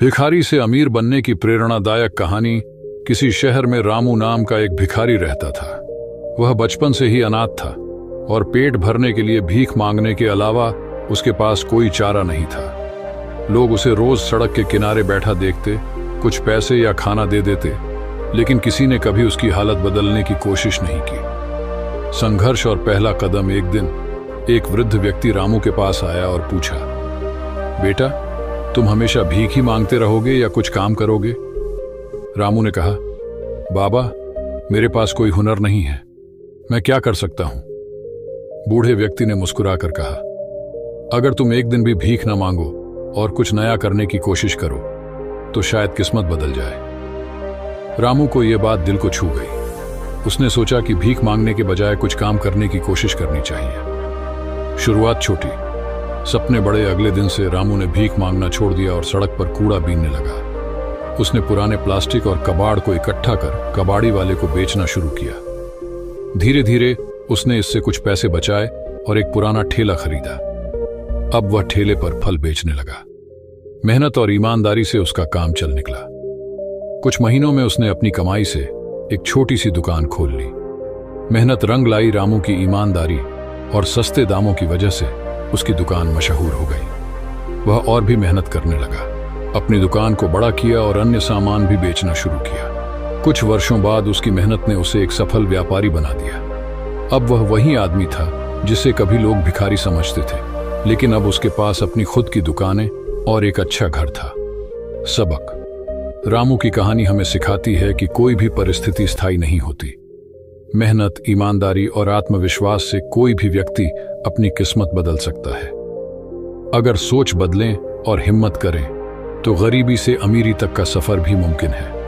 भिखारी से अमीर बनने की प्रेरणादायक कहानी। किसी शहर में रामू नाम का एक भिखारी रहता था। वह बचपन से ही अनाथ था और पेट भरने के लिए भीख मांगने के अलावा उसके पास कोई चारा नहीं था। लोग उसे रोज सड़क के किनारे बैठा देखते, कुछ पैसे या खाना दे देते, लेकिन किसी ने कभी उसकी हालत बदलने की कोशिश नहीं की। संघर्ष और पहला कदम। एक दिन एक वृद्ध व्यक्ति रामू के पास आया और पूछा, बेटा, तुम हमेशा भीख ही मांगते रहोगे या कुछ काम करोगे? रामू ने कहा, बाबा, मेरे पास कोई हुनर नहीं है, मैं क्या कर सकता हूं? बूढ़े व्यक्ति ने मुस्कुराकर कहा, अगर तुम एक दिन भी भीख न मांगो और कुछ नया करने की कोशिश करो तो शायद किस्मत बदल जाए। रामू को यह बात दिल को छू गई। उसने सोचा कि भीख मांगने के बजाय कुछ काम करने की कोशिश करनी चाहिए। शुरुआत छोटी, सपने बड़े। अगले दिन से रामू ने भीख मांगना छोड़ दिया और सड़क पर कूड़ा बीनने लगा। उसने पुराने प्लास्टिक और कबाड़ को इकट्ठा कर कबाड़ी वाले को बेचना शुरू किया। धीरे धीरे उसने इससे कुछ पैसे बचाए और एक पुराना ठेला खरीदा। अब वह ठेले पर फल बेचने लगा। मेहनत और ईमानदारी से उसका काम चल निकला। कुछ महीनों में उसने अपनी कमाई से एक छोटी सी दुकान खोल ली। मेहनत रंग लाई। रामू की ईमानदारी और सस्ते दामों की वजह से उसकी दुकान मशहूर हो गई। वह और भी मेहनत करने लगा, अपनी दुकान को बड़ा किया और अन्य सामान भी बेचना शुरू किया। कुछ वर्षों बाद उसकी मेहनत ने उसे एक सफल व्यापारी बना दिया। अब वह वही आदमी था जिसे कभी लोग भिखारी समझते थे, लेकिन अब उसके पास अपनी खुद की दुकानें और एक अच्छा घर था। सबक। रामू की कहानी हमें सिखाती है कि कोई भी परिस्थिति स्थायी नहीं होती। मेहनत, ईमानदारी और आत्मविश्वास से कोई भी व्यक्ति अपनी किस्मत बदल सकता है। अगर सोच बदलें और हिम्मत करें तो गरीबी से अमीरी तक का सफर भी मुमकिन है।